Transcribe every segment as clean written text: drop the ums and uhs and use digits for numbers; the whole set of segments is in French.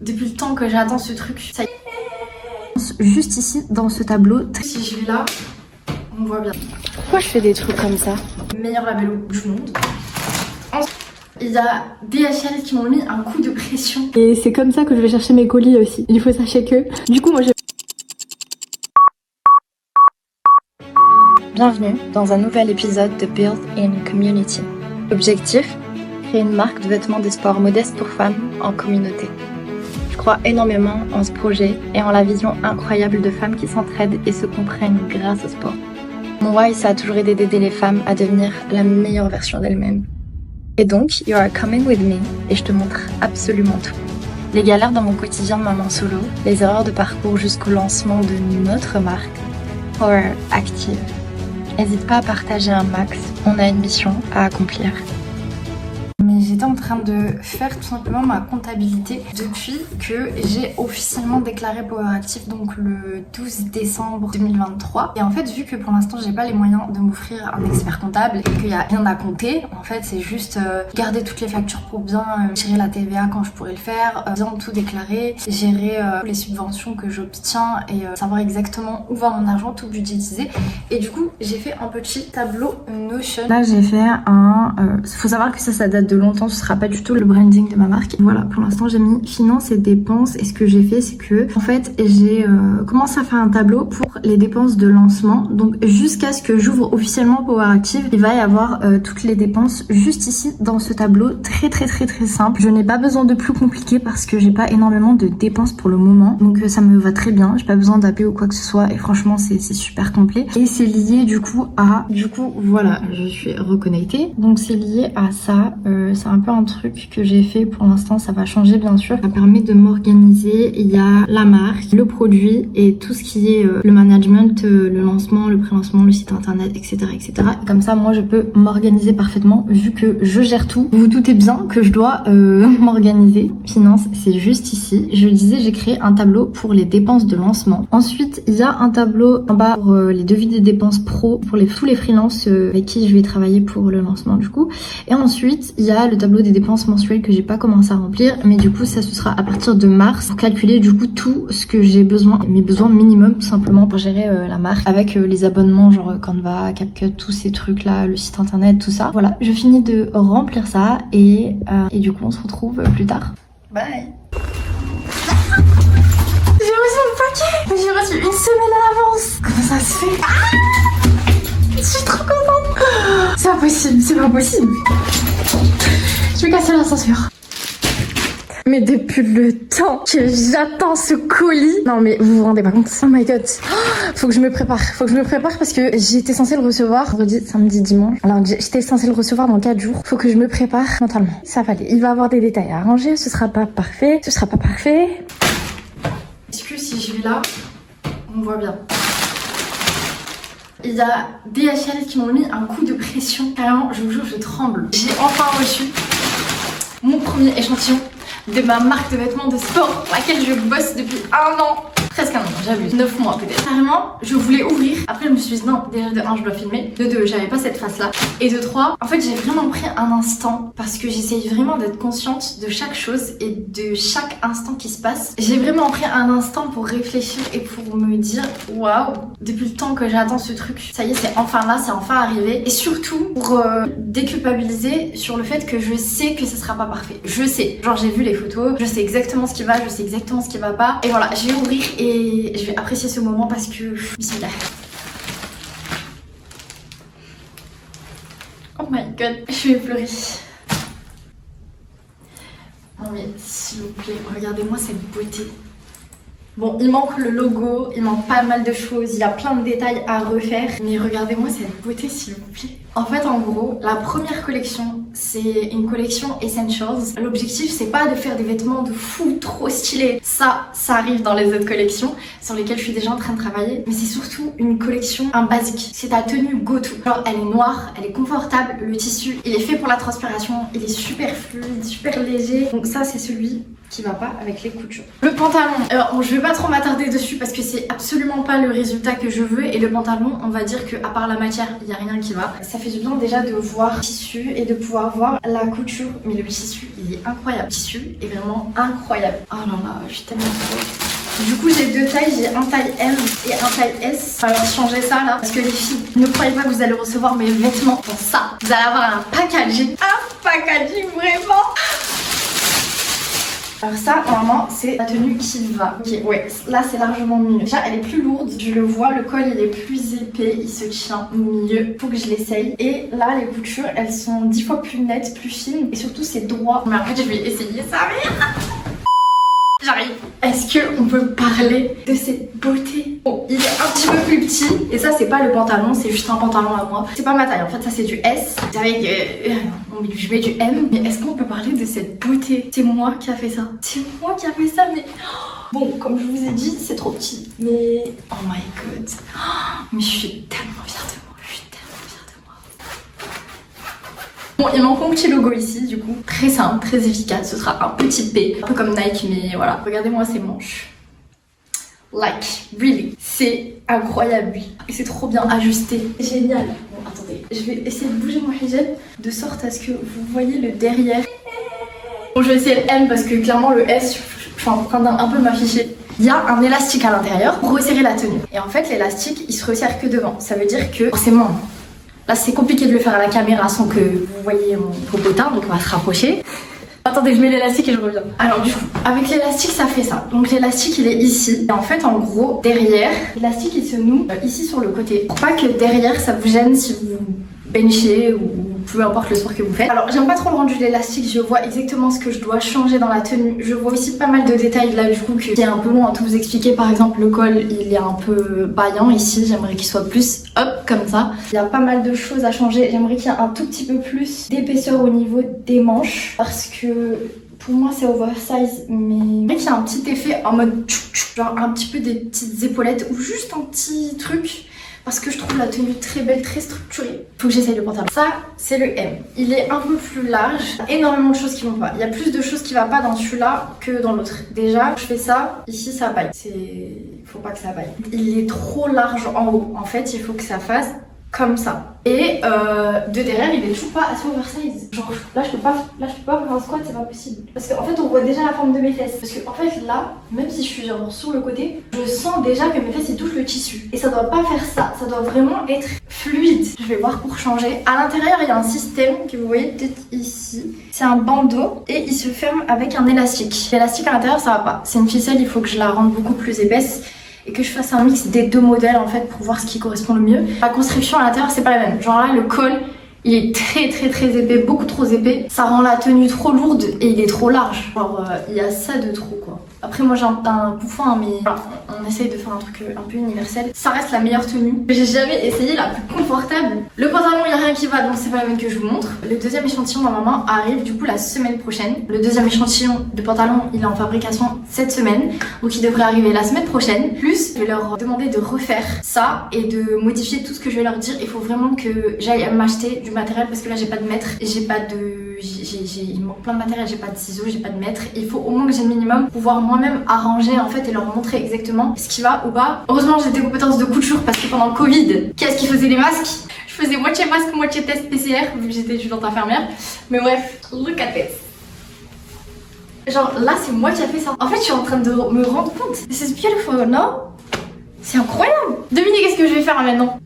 Depuis le temps que j'attends ce truc, ça y est. Juste ici, dans ce tableau. Si je vais là, on voit bien. Pourquoi je fais des trucs comme ça? Meilleur labello du monde. Il y a DHL qui m'ont mis un coup de pression. Et c'est comme ça que je vais chercher mes colis aussi. Il faut sachez que... Du coup, moi j'ai... Bienvenue dans un nouvel épisode de Build in Community. Objectif, créer une marque de vêtements de sport modeste pour femmes en communauté. Je crois énormément en ce projet et en la vision incroyable de femmes qui s'entraident et se comprennent grâce au sport. Mon why, ça a toujours été d'aider les femmes à devenir la meilleure version d'elles-mêmes. Et donc, you are coming with me et je te montre absolument tout. Les galères dans mon quotidien de maman solo, les erreurs de parcours jusqu'au lancement de notre marque, Power Active. N'hésite pas à partager un max, on a une mission à accomplir. Mais j'étais en train de faire tout simplement ma comptabilité depuis que j'ai officiellement déclaré Power Active, donc le 12 décembre 2023. Et en fait, vu que pour l'instant j'ai pas les moyens de m'offrir un expert comptable et qu'il y a rien à compter, en fait c'est juste garder toutes les factures pour bien gérer la TVA quand je pourrais le faire, bien tout déclarer, gérer les subventions que j'obtiens et savoir exactement où va mon argent, tout budgétiser. Et du coup j'ai fait un petit tableau Notion. Là j'ai fait un... faut savoir que ça date de longtemps, ce sera pas du tout le branding de ma marque. Voilà, pour l'instant j'ai mis finances et dépenses et ce que j'ai fait c'est que en fait j'ai commencé à faire un tableau pour les dépenses de lancement. Donc jusqu'à ce que j'ouvre officiellement Power Active, il va y avoir toutes les dépenses juste ici dans ce tableau très simple. Je n'ai pas besoin de plus compliqué parce que j'ai pas énormément de dépenses pour le moment. Donc ça me va très bien, j'ai pas besoin d'appeler ou quoi que ce soit et franchement c'est super complet. Et c'est lié du coup à... Du coup voilà, je suis reconnectée. Donc c'est lié à ça. C'est un peu un truc que j'ai fait pour l'instant, ça va changer bien sûr. Ça permet de m'organiser, il y a la marque, le produit et tout ce qui est le management, le lancement, le pré-lancement, le site internet, etc. Comme ça moi je peux m'organiser parfaitement vu que je gère tout. Vous vous doutez bien que je dois m'organiser. Finance, c'est juste ici. Je le disais, j'ai créé un tableau pour les dépenses de lancement. Ensuite, il y a un tableau en bas pour les devis des dépenses pro pour tous les freelances avec qui je vais travailler pour le lancement du coup. Et ensuite, il y a le tableau des dépenses mensuelles que j'ai pas commencé à remplir, mais du coup ça ce sera à partir de mars pour calculer du coup tout ce que j'ai besoin, mes besoins minimum tout simplement pour gérer la marque avec les abonnements genre Canva, CapCut, tous ces trucs là, le site internet, tout ça. Voilà, je finis de remplir ça et du coup on se retrouve plus tard. Bye. J'ai reçu le paquet. J'ai reçu une semaine à l'avance. Comment ça se fait? Je suis trop contente. C'est pas possible, c'est pas possible. Je vais casser l'ascenseur. Mais depuis le temps que j'attends ce colis. Non mais vous vous rendez pas compte. Oh my god. Faut que je me prépare. Parce que j'étais censée le recevoir vendredi, samedi, dimanche. Alors j'étais censée le recevoir dans 4 jours. Faut que je me prépare mentalement. Ça va aller. Il va y avoir des détails à arranger. Ce sera pas parfait. Est-ce que si je vais là, on voit bien? Il y a DHL qui m'ont mis un coup de pression. Carrément, je vous jure, je tremble. J'ai enfin reçu mon premier échantillon de ma marque de vêtements de sport pour laquelle je bosse depuis 1 an. Presque 1 an, j'abuse. 9 mois peut-être. Carrément, je voulais ouvrir. Après, je me suis dit non, déjà de 1, je dois filmer. De 2, j'avais pas cette face-là. Et de 3, en fait, j'ai vraiment pris un instant parce que j'essaye vraiment d'être consciente de chaque chose et de chaque instant qui se passe. J'ai vraiment pris un instant pour réfléchir et pour me dire waouh, depuis le temps que j'attends ce truc, ça y est, c'est enfin là, c'est enfin arrivé. Et surtout pour déculpabiliser sur le fait que je sais que ce sera pas parfait. Je sais. Genre, j'ai vu les photos, je sais exactement ce qui va, je sais exactement ce qui va pas. Et voilà, je vais ouvrir et je vais apprécier ce moment parce que bismillah. Oh my god, je vais pleurer. Non mais s'il vous plaît, regardez-moi cette beauté. Bon, il manque le logo, il manque pas mal de choses, il y a plein de détails à refaire. Mais regardez-moi cette beauté s'il vous plaît. En fait, en gros, la première collection, c'est une collection Essentials. L'objectif, c'est pas de faire des vêtements de fou, trop stylés. Ça arrive dans les autres collections sur lesquelles je suis déjà en train de travailler. Mais c'est surtout une collection, un basique. C'est ta tenue go-to. Genre, elle est noire, elle est confortable. Le tissu, il est fait pour la transpiration. Il est super fluide, super léger. Donc ça, c'est celui qui va pas avec les coutures. Le pantalon, alors je vais pas trop m'attarder dessus parce que c'est absolument pas le résultat que je veux, et le pantalon, on va dire que à part la matière, il y a rien qui va. Ça fait du bien déjà de voir le tissu et de pouvoir voir la couture, mais le tissu il est incroyable. Le tissu est vraiment incroyable. Oh là là, je suis tellement trop. Du coup j'ai deux tailles, j'ai un taille M et un taille S. Alors changer ça là, parce que les filles, ne croyez pas que vous allez recevoir mes vêtements pour ça. Vous allez avoir un packaging vraiment. Alors ça, normalement, c'est la tenue qui va. Ok, ouais, là c'est largement mieux. Déjà, elle est plus lourde, je le vois, le col il est plus épais, il se tient mieux. Faut que je l'essaye. Et là, les coutures, elles sont 10 fois plus nettes, plus fines, et surtout c'est droit. Mais en fait, je vais essayer ça, mais... J'arrive. Est-ce qu'on peut parler de cette beauté? Bon, il est un petit peu plus petit, et ça c'est pas le pantalon, c'est juste un pantalon à moi. C'est pas ma taille, en fait ça c'est du S. Vous savez que je mets du M, mais est-ce qu'on peut parler de cette beauté? C'est moi qui a fait ça. C'est moi qui a fait ça, mais... Bon, comme je vous ai dit, c'est trop petit, mais... Oh my god. Mais je suis tellement fière de moi, je suis tellement fière de moi. Bon, il manque un petit logo ici, du coup. Très simple, très efficace. Ce sera un petit P, un peu comme Nike, mais voilà. Regardez-moi ces manches. Like, really. C'est incroyable. Et c'est trop bien ajusté. Génial. Bon, attendez. Je vais essayer de bouger mon hijab de sorte à ce que vous voyez le derrière. Bon, je vais essayer le M parce que clairement le S, je suis en train d'un peu m'afficher. Il y a un élastique à l'intérieur pour resserrer la tenue. Et en fait, l'élastique, il se resserre que devant. Ça veut dire que forcément... Là, c'est compliqué de le faire à la caméra sans que vous voyez mon popotin, donc on va se rapprocher. Attendez, je mets l'élastique et je reviens. Alors du coup, avec l'élastique, ça fait ça. Donc l'élastique, il est ici. Et en fait, en gros, derrière, l'élastique, il se noue ici sur le côté. Pour pas que derrière, ça vous gêne si vous benchez ou peu importe le sport que vous faites. Alors j'aime pas trop le rendu de l'élastique, je vois exactement ce que je dois changer dans la tenue. Je vois aussi pas mal de détails là du coup qui est un peu long à tout vous expliquer. Par exemple le col il est un peu baillant ici, j'aimerais qu'il soit plus hop comme ça. Il y a pas mal de choses à changer, j'aimerais qu'il y ait un tout petit peu plus d'épaisseur au niveau des manches parce que pour moi c'est oversize, mais il y a un petit effet en mode genre un petit peu des petites épaulettes ou juste un petit truc. Parce que je trouve la tenue très belle, très structurée. Faut que j'essaye le pantalon. Ça, c'est le M. Il est un peu plus large. Énormément de choses qui vont pas. Il y a plus de choses qui vont pas dans celui-là que dans l'autre. Déjà, je fais ça. Ici, ça baille. Faut pas que ça baille. Il est trop large en haut. En fait, il faut que ça fasse comme ça. Et de derrière, il est toujours pas assez oversize. Genre là, je peux pas faire un squat, c'est pas possible. Parce qu'en fait, on voit déjà la forme de mes fesses. Parce que en fait, là, même si je suis genre sur le côté, je sens déjà que mes fesses ils touchent le tissu. Et ça doit pas faire ça. Ça doit vraiment être fluide. Je vais voir pour changer. À l'intérieur, il y a un système que vous voyez peut-être ici. C'est un bandeau et il se ferme avec un élastique. L'élastique à l'intérieur, ça va pas. C'est une ficelle, il faut que je la rende beaucoup plus épaisse. Et que je fasse un mix des deux modèles en fait pour voir ce qui correspond le mieux. La construction à l'intérieur c'est pas la même. Genre là le col il est très épais, beaucoup trop épais. Ça rend la tenue trop lourde et il est trop large. Genre il y a ça de trop quoi. Après moi j'ai un bouffon hein, mais voilà, on essaye de faire un truc un peu universel. Ça reste la meilleure tenue. J'ai jamais essayé la plus confortable. Le pantalon il n'y a rien qui va donc c'est pas la même que je vous montre. Le deuxième échantillon normalement arrive du coup la semaine prochaine. Le deuxième échantillon de pantalon il est en fabrication cette semaine. Donc il devrait arriver la semaine prochaine. Plus je vais leur demander de refaire ça et de modifier tout ce que je vais leur dire. Il faut vraiment que j'aille m'acheter du matériel parce que là j'ai pas de mètre. J'ai pas de... il me manque plein de matériel, j'ai pas de ciseaux, j'ai pas de mètre. Il faut au moins que j'ai le minimum pour pouvoir moi-même arranger en fait et leur montrer exactement ce qui va ou pas. Heureusement j'ai des compétences de couture parce que pendant le Covid, qu'est-ce qui faisait les masques? Je faisais moitié masque, moitié test PCR vu que j'étais étudiante infirmière. Mais bref, look at this. Genre là c'est moi qui a fait ça. En fait je suis en train de me rendre compte. This is beautiful, non? C'est incroyable. Devinez qu'est-ce que je vais faire maintenant?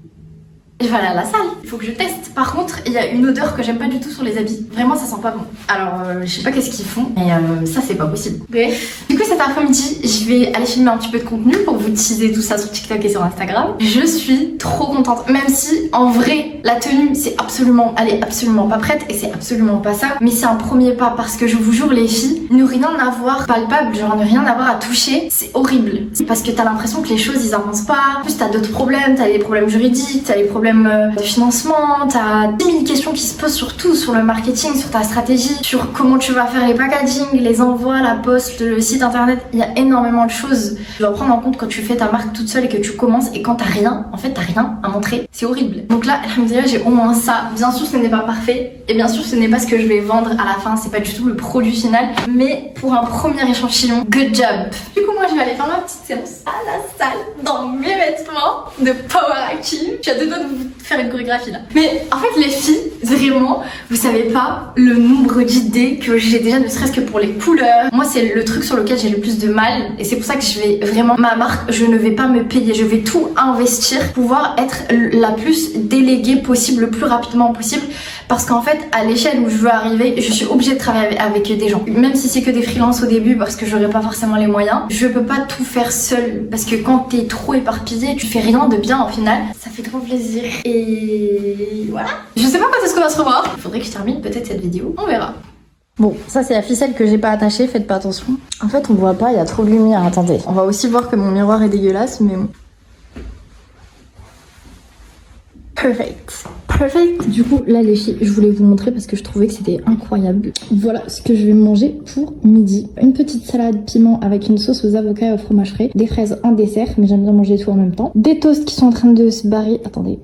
Je vais aller à la salle, il faut que je teste. Par contre, il y a une odeur que j'aime pas du tout sur les habits. Vraiment, ça sent pas bon. Alors, je sais pas qu'est-ce qu'ils font, mais ça, c'est pas possible. Bref. Du coup, cet après-midi, je vais aller filmer un petit peu de contenu pour vous teaser tout ça sur TikTok et sur Instagram. Je suis trop contente, même si, en vrai, la tenue, elle est absolument pas prête et c'est absolument pas ça. Mais c'est un premier pas parce que je vous jure, les filles, ne rien avoir palpable, genre ne rien avoir à toucher, c'est horrible. Parce que t'as l'impression que les choses, ils avancent pas. En plus, t'as d'autres problèmes, t'as les problèmes juridiques, t'as les problèmes problèmes de financement, t'as 10 000 questions qui se posent sur tout, sur le marketing, sur ta stratégie, sur comment tu vas faire les packaging, les envois, la poste, le site internet. Il y a énormément de choses. Tu dois prendre en compte quand tu fais ta marque toute seule et que tu commences et quand t'as rien, en fait t'as rien à montrer. C'est horrible. Donc là, alhamdoulilah, j'ai au moins ça. Bien sûr, ce n'est pas parfait et bien sûr, ce n'est pas ce que je vais vendre à la fin. C'est pas du tout le produit final, mais pour un premier échantillon, good job. Du coup, moi, je vais aller faire ma petite séance à la salle dans mes vêtements de Power Active. Je suis à deux doigts de vous faire une chorégraphie là. Mais en fait, les filles, vraiment, vous savez pas le nombre d'idées que j'ai déjà, ne serait-ce que pour les couleurs. Moi, c'est le truc sur lequel j'ai le plus de mal et c'est pour ça que je vais vraiment, ma marque, je ne vais pas me payer, je vais tout investir pour pouvoir être la plus déléguée possible, le plus rapidement possible, parce qu'en fait, à l'échelle où je veux arriver, je suis obligée de travailler avec des gens. Même si c'est que des freelances au début, parce que j'aurais pas forcément les moyens, je peux pas tout faire seule, parce que quand t'es trop éparpillée, tu fais rien de bien au final. Ça fait trop plaisir. Et voilà. Je sais pas quand est-ce qu'on va se revoir. Il faudrait que je termine peut-être cette vidéo. On verra. Bon, ça c'est la ficelle que j'ai pas attachée, faites pas attention. En fait, on voit pas, il y a trop de lumière. Attendez. On va aussi voir que mon miroir est dégueulasse, mais bon. Perfect. Perfect. Du coup, là les filles, je voulais vous montrer parce que je trouvais que c'était incroyable. Voilà ce que je vais manger pour midi. Une petite salade piment avec une sauce aux avocats et au fromage frais. Des fraises en dessert, mais j'aime bien manger tout en même temps. Des toasts qui sont en train de se barrer. Attendez.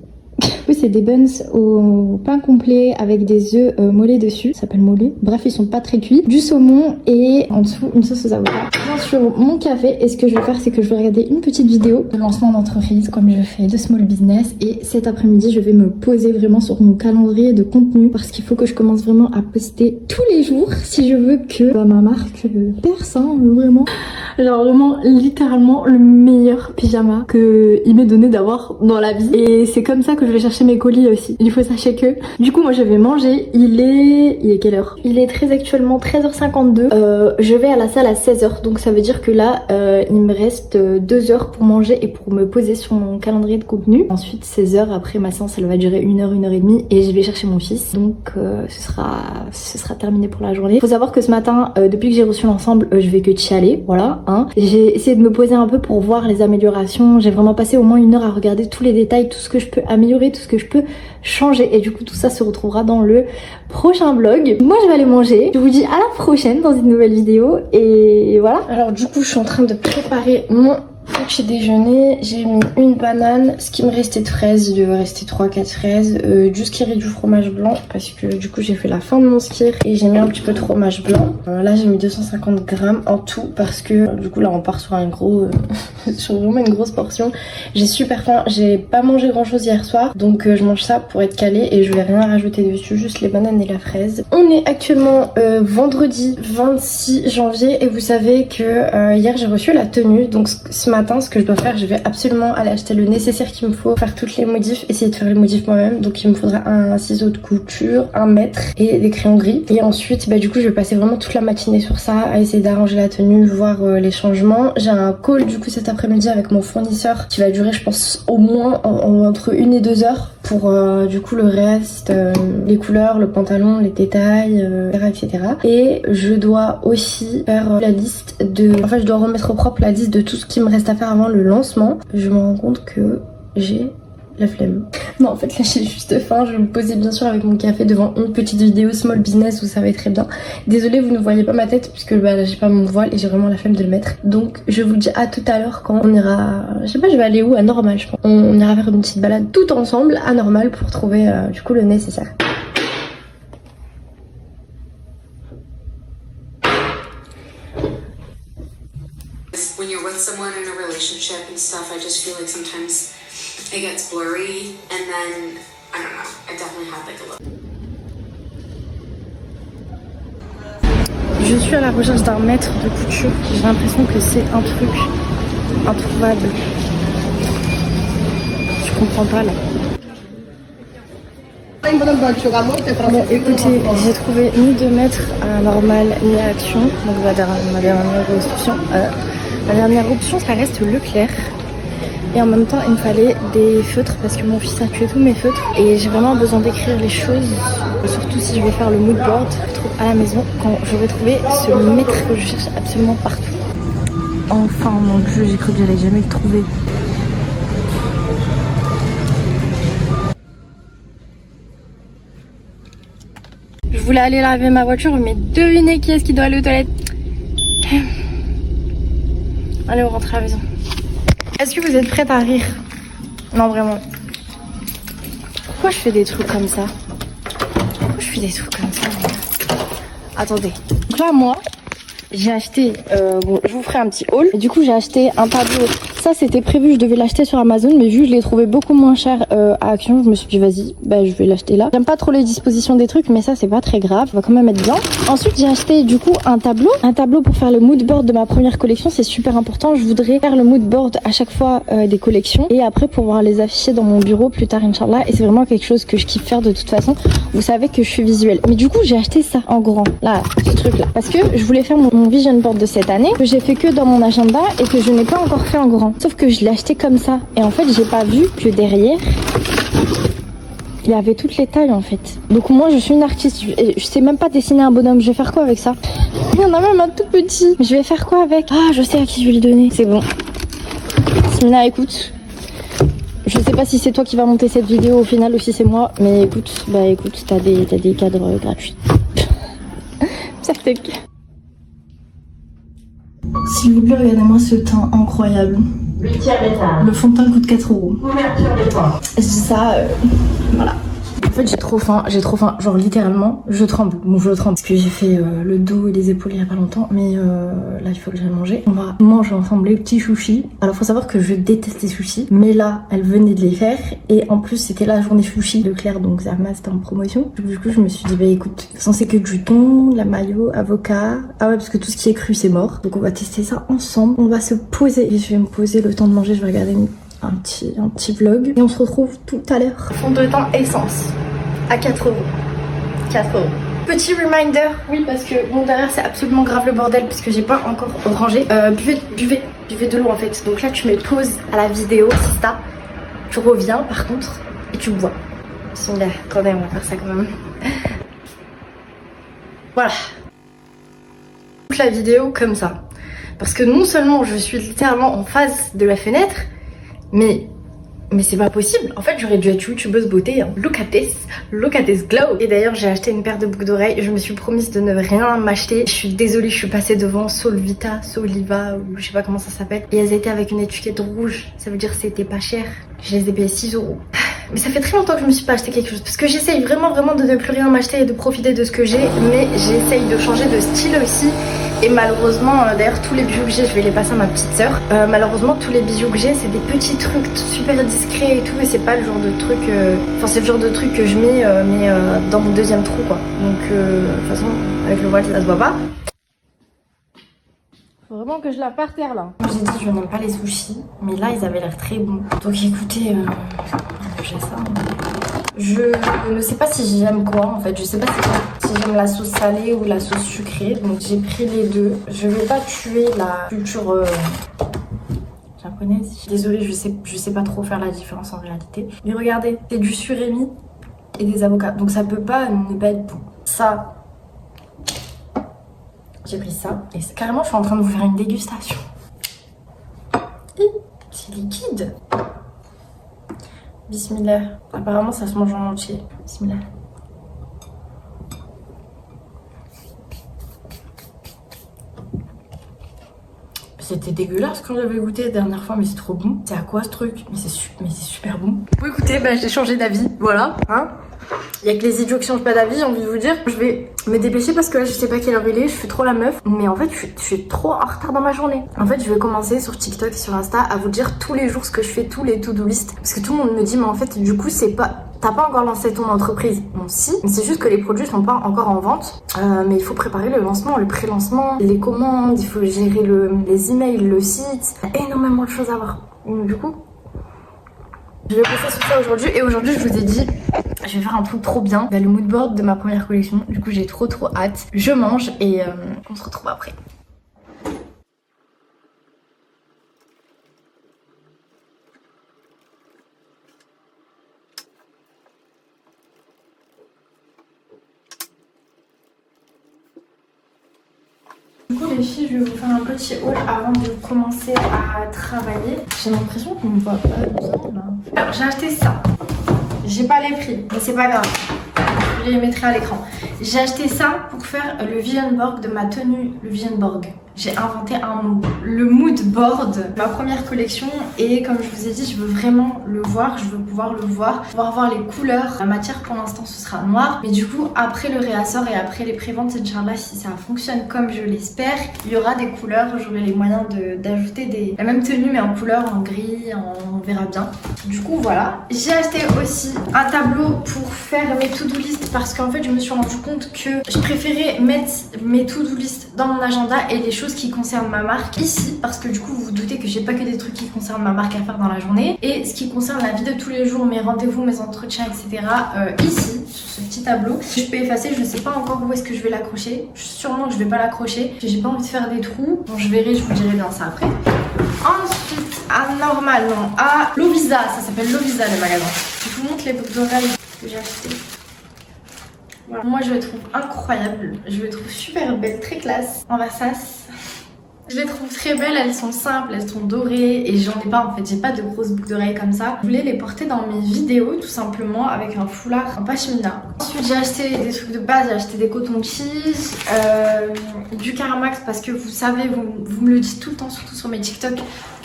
Oui, c'est des buns au pain complet avec des œufs mollets dessus. Ça s'appelle mollet. Bref, ils sont pas très cuits. Du saumon et en dessous une sauce aux avocats. Bien sûr, mon café. Et ce que je vais faire, c'est que je vais regarder une petite vidéo de lancement d'entreprise comme je fais de small business. Et cet après-midi, je vais me poser vraiment sur mon calendrier de contenu parce qu'il faut que je commence vraiment à poster tous les jours si je veux que ma marque perce, hein, vraiment. Genre vraiment, littéralement, le meilleur pyjama qu'il m'est donné d'avoir dans la vie. Et c'est comme ça que je vais chercher mes colis aussi. Il faut sachez que du coup moi je vais manger. Il est quelle heure? Il est très actuellement 13h52. Je vais à la salle à 16h, donc ça veut dire que là il me reste 2 heures pour manger et pour me poser sur mon calendrier de contenu. Ensuite 16h, après ma séance elle va durer 1 heure, 1 heure et demie et je vais chercher mon fils, donc ce sera terminé pour la journée. Faut savoir que ce matin depuis que j'ai reçu l'ensemble je vais que chialer, voilà hein. J'ai essayé de me poser un peu pour voir les améliorations. J'ai vraiment passé au moins 1 heure à regarder tous les détails, tout ce que je peux améliorer, tout ce que je peux changer, et du coup tout ça se retrouvera dans le prochain vlog. Moi je vais aller manger, je vous dis à la prochaine dans une nouvelle vidéo et voilà. Alors du coup je suis en train de préparer mon petit déjeuner. J'ai mis une banane, ce qui me restait de fraises, il devait rester 3-4 fraises, du skyr et du fromage blanc parce que du coup j'ai fait la fin de mon skyr et j'ai mis un petit peu de fromage blanc. Là j'ai mis 250 grammes en tout parce que du coup là on part sur un gros sur vraiment une grosse portion. J'ai super faim, j'ai pas mangé grand chose hier soir, donc je mange ça pour être calée et je vais rien rajouter dessus, juste les bananes et la fraise. On est actuellement vendredi 26 janvier et vous savez que hier j'ai reçu la tenue, donc ce matin ce que je dois faire, je vais absolument aller acheter le nécessaire qu'il me faut, faire toutes les modifs, essayer de faire les modifs moi-même. Donc il me faudra un ciseau de couture, un mètre et des crayons gris. Et ensuite du coup je vais passer vraiment toute la matinée sur ça, à essayer d'arranger la tenue, voir les changements. J'ai un call du coup cet après-midi avec mon fournisseur qui va durer je pense au moins entre 1 et 2 heures pour du coup le reste, les couleurs, le pantalon, les détails, etc. Et je dois aussi faire la liste de... Enfin je dois remettre au propre la liste de tout ce qui me reste à faire avant le lancement. Je me rends compte que j'ai la flemme. Non en fait là j'ai juste faim. Je vais me poser bien sûr avec mon café devant une petite vidéo small business où ça va être très bien. Désolée vous ne voyez pas ma tête puisque là j'ai pas mon voile et j'ai vraiment la flemme de le mettre. Donc je vous dis à tout à l'heure quand on ira... Je sais pas, je vais aller où? À Normal je pense. On ira faire une petite balade tout ensemble à Normal pour trouver du coup le nécessaire. When you're with someone in a relationship and stuff, I just feel like sometimes it gets blurry, and then I don't know, I definitely had like a little. Je suis à la recherche d'un maître de couture. J'ai l'impression que c'est un truc introuvable. Je comprends pas là. Bon écoutez, j'ai trouvé ni de maître à Normal ni à Action. Donc ma dernière option ça reste Leclerc. Et en même temps il me fallait des feutres parce que mon fils a tué tous mes feutres. Et j'ai vraiment besoin d'écrire les choses, surtout si je vais faire le mood board à la maison, quand j'aurai trouvé ce maître que je cherche absolument partout. Enfin mon dieu, j'ai cru que j'allais jamais le trouver. voulais aller laver ma voiture, mais devinez qui est-ce qui doit aller aux toilettes. Allez, on rentre à la maison. Est-ce que vous êtes prête à rire? Non, vraiment. Pourquoi je fais des trucs comme ça? Pourquoi je fais des trucs comme ça? Attendez. Donc là, moi, j'ai acheté, bon, je vous ferai un petit haul. Et du coup, j'ai acheté un tableau. Ça, c'était prévu, je devais l'acheter sur Amazon, mais vu que je l'ai trouvé beaucoup moins cher à Action, je me suis dit, vas-y, bah, je vais l'acheter là. J'aime pas trop les dispositions des trucs, mais ça, c'est pas très grave. On va quand même être bien. Ensuite, j'ai acheté, du coup, un tableau pour faire le mood board de ma première collection. C'est super important. Je voudrais faire le mood board à chaque fois des collections et après pouvoir les afficher dans mon bureau plus tard, Inch'Allah. Et c'est vraiment quelque chose que je kiffe faire de toute façon. Vous savez que je suis visuelle. Mais du coup, j'ai acheté ça en grand. Là, ce truc-là. Parce que je voulais faire mon vision board de cette année, que j'ai fait que dans mon agenda et que je n'ai pas encore fait en grand. Sauf que je l'ai acheté comme ça. Et en fait, j'ai pas vu que derrière, il y avait toutes les tailles en fait. Donc moi, je suis une artiste. Je sais même pas dessiner un bonhomme. Je vais faire quoi avec ça? Il y en a même un tout petit. Je vais faire quoi avec? Ah, je sais à qui je vais le donner. C'est bon. Smina, écoute. Je sais pas si c'est toi qui vas monter cette vidéo au final ou si c'est moi. Mais écoute, bah écoute, t'as des cadres gratuits. Ça fait le cas. S'il vous plaît, regardez-moi ce teint incroyable. Le fond de teint coûte 4 €. Je dis ça, voilà. En fait, j'ai trop faim, genre littéralement, je tremble. Bon, je tremble parce que j'ai fait le dos et les épaules il y a pas longtemps, mais là, il faut que j'aille manger. On va manger ensemble les petits sushis. Alors, faut savoir que je déteste les sushis, mais là, elle venait de les faire et en plus, c'était la journée sushi de Claire, donc Zerma, c'était en promotion. Du coup, je me suis dit, bah écoute, c'est que du thon, de la mayo, avocat. Ah ouais, parce que tout ce qui est cru, c'est mort. Donc, on va tester ça ensemble. On va se poser. Et je vais me poser le temps de manger, je vais regarder un petit vlog et on se retrouve tout à l'heure. Fond de teint essence à 4 €. 4 €. Petit reminder, oui, parce que bon, derrière c'est absolument grave le bordel puisque j'ai pas encore rangé. Buvez de l'eau en fait. Donc là, tu mets pause à la vidéo, c'est ça. Tu reviens par contre et tu bois. Bismillah, attendez, on va faire ça quand même. Voilà. Toute la vidéo comme ça. Parce que non seulement je suis littéralement en face de la fenêtre, mais c'est pas possible. En fait, j'aurais dû être youtubeuse beauté. Hein. Look at this glow. Et d'ailleurs, j'ai acheté une paire de boucles d'oreilles. Je me suis promise de ne rien m'acheter. Je suis désolée, je suis passée devant Solvita, Soliva, ou je sais pas comment ça s'appelle. Et elles étaient avec une étiquette rouge. Ça veut dire que c'était pas cher. Je les ai payées 6 €. Mais ça fait très longtemps que je me suis pas acheté quelque chose. Parce que j'essaye vraiment de ne plus rien m'acheter et de profiter de ce que j'ai. Mais j'essaye de changer de style aussi. Et malheureusement, d'ailleurs, tous les bijoux que j'ai, je vais les passer à ma petite sœur. Malheureusement, tous les bijoux que j'ai, c'est des petits trucs super discrets et tout. Et c'est pas le genre de truc... Enfin, c'est le genre de truc que je mets, mais dans mon deuxième trou, quoi. Donc, de toute façon, avec le voile, ça se voit pas. Faut vraiment que je la par terre, là. J'ai dit, je n'aime pas les sushis. Mais là, ils avaient l'air très bons. Donc, écoutez, j'ai ça. Je ne sais pas si j'aime quoi en fait, je sais pas si j'aime la sauce salée ou la sauce sucrée, donc j'ai pris les deux. Je vais pas tuer la culture japonaise. Désolée, je sais pas trop faire la différence en réalité. Mais regardez, c'est du surimi et des avocats, donc ça peut pas ne pas être bon. Ça, j'ai pris ça et carrément je suis en train de vous faire une dégustation. C'est liquide. Bismillah. Apparemment ça se mange en entier. Bismillah. C'était dégueulasse quand j'avais goûté la dernière fois, mais c'est trop bon. C'est à quoi ce truc? Mais c'est super bon. Bon écoutez, bah, j'ai changé d'avis, voilà. Hein, il y a que les idiots qui changent pas d'avis, j'ai envie de vous dire. Je vais me dépêcher parce que là je sais pas quelle heure il est, je fais trop la meuf. Mais en fait je suis trop en retard dans ma journée. En fait je vais commencer sur TikTok et sur Insta à vous dire tous les jours ce que je fais, tous les to-do list. Parce que tout le monde me dit mais en fait du coup c'est pas... T'as pas encore lancé ton entreprise? Bon si, mais c'est juste que les produits sont pas encore en vente. Mais il faut préparer le lancement, le pré-lancement, les commandes, il faut gérer les emails, le site. Il y a énormément de choses à voir. Du coup, je vais passer sur ça aujourd'hui. Et aujourd'hui je vous ai dit, je vais faire un truc trop bien. Le mood board de ma première collection. Du coup j'ai trop hâte. Je mange et on se retrouve après. Du coup les filles, je vais vous faire un petit haul avant de commencer à travailler. J'ai l'impression qu'on me voit pas bien là. Alors j'ai acheté ça. J'ai pas les prix, mais c'est pas grave. les mettrai à l'écran. J'ai acheté ça pour faire le vision board de ma tenue, le vision board. J'ai inventé un mot, le mood board, ma première collection, et comme je vous ai dit, je veux vraiment le voir, je veux pouvoir le voir, pouvoir voir les couleurs. La matière pour l'instant ce sera noir, mais du coup après le réassort et après les préventes, Inch'Allah, si ça fonctionne comme je l'espère, il y aura des couleurs, j'aurai les moyens d'ajouter la même tenue mais en couleur, en gris, on verra bien. Du coup voilà, j'ai acheté aussi un tableau pour faire mes to-do list parce qu'en fait je me suis rendu compte que je préférais mettre mes to-do list dans mon agenda et les choses qui concernent ma marque ici, parce que du coup vous vous doutez que j'ai pas que des trucs qui concernent ma marque à faire dans la journée, et ce qui concerne la vie de tous les jours, mes rendez-vous, mes entretiens, etc. Ici, sur ce petit tableau. Je peux effacer, je ne sais pas encore où est-ce que je vais l'accrocher, sûrement que je vais pas l'accrocher, j'ai pas envie de faire des trous, bon je verrai, je vous dirai bien ça après. Ensuite, à Normal, non, à Lovisa, ça s'appelle Lovisa le magasin. Je vous montre les boucles d'oreilles que j'ai achetées. Voilà. Moi je les trouve incroyables, je les trouve super belles, très classe, en Versace. Je les trouve très belles, elles sont simples, elles sont dorées et j'en ai pas en fait, j'ai pas de grosses boucles d'oreilles comme ça. Je voulais les porter dans mes vidéos tout simplement avec un foulard en pashmina. Ensuite j'ai acheté des trucs de base, j'ai acheté des cotons-tiges, du Caramax parce que vous savez, vous me le dites tout le temps, surtout sur mes TikTok,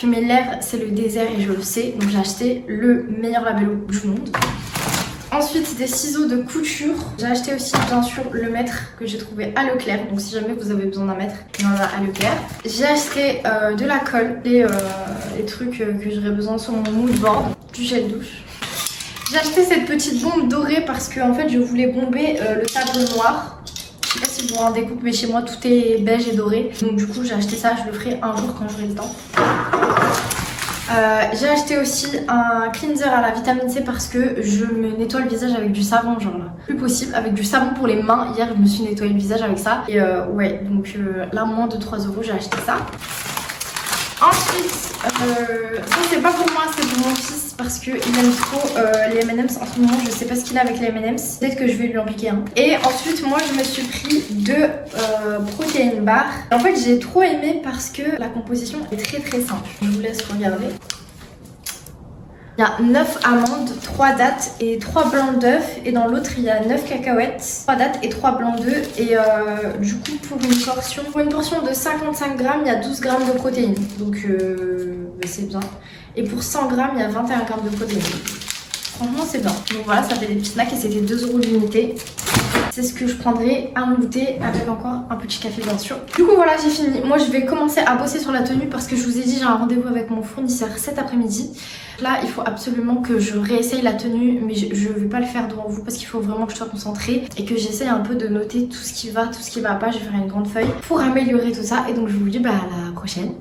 que mes lèvres c'est le désert et je le sais. Donc j'ai acheté le meilleur labello du monde. Ensuite des ciseaux de couture. J'ai acheté aussi bien sûr le mètre que j'ai trouvé à Leclerc. Donc si jamais vous avez besoin d'un mètre, il y en a à Leclerc. J'ai acheté de la colle, les trucs que j'aurais besoin sur mon mood board, du gel douche. J'ai acheté cette petite bombe dorée parce que en fait je voulais bomber le tableau noir. Je sais pas si vous vous rendez compte mais chez moi tout est beige et doré. Donc du coup j'ai acheté ça, je le ferai un jour quand j'aurai le temps. J'ai acheté aussi un cleanser à la vitamine C parce que je me nettoie le visage avec du savon, genre là. Plus possible, avec du savon pour les mains. Hier je me suis nettoyé le visage avec ça. Et ouais, donc là moins de 3 € j'ai acheté ça. Ensuite, ça c'est pas pour moi, c'est pour mon fils parce qu'il aime trop les M&M's en ce moment. Je sais pas ce qu'il a avec les M&M's, peut-être que je vais lui en piquer un. Et ensuite moi je me suis pris 2 protéines bar. En fait j'ai trop aimé parce que la composition est très simple. Je vous laisse regarder. Il y a 9 amandes, 3 dattes et 3 blancs d'œufs. Et dans l'autre, il y a 9 cacahuètes, 3 dattes et 3 blancs d'œufs. Et du coup, pour une portion de 55 grammes, il y a 12 grammes de protéines. Donc, c'est bien. Et pour 100 grammes, il y a 21 grammes de protéines. Franchement, c'est bien. Donc voilà, ça fait des petits snacks et c'était 2 € l'unité. C'est ce que je prendrai à mon goûter avec encore un petit café bien sûr. Du coup voilà, j'ai fini. Moi je vais commencer à bosser sur la tenue parce que je vous ai dit j'ai un rendez-vous avec mon fournisseur cet après-midi. Là il faut absolument que je réessaye la tenue mais je vais pas le faire devant vous parce qu'il faut vraiment que je sois concentrée et que j'essaye un peu de noter tout ce qui va, tout ce qui va pas. Je vais faire une grande feuille pour améliorer tout ça et donc je vous dis à la prochaine.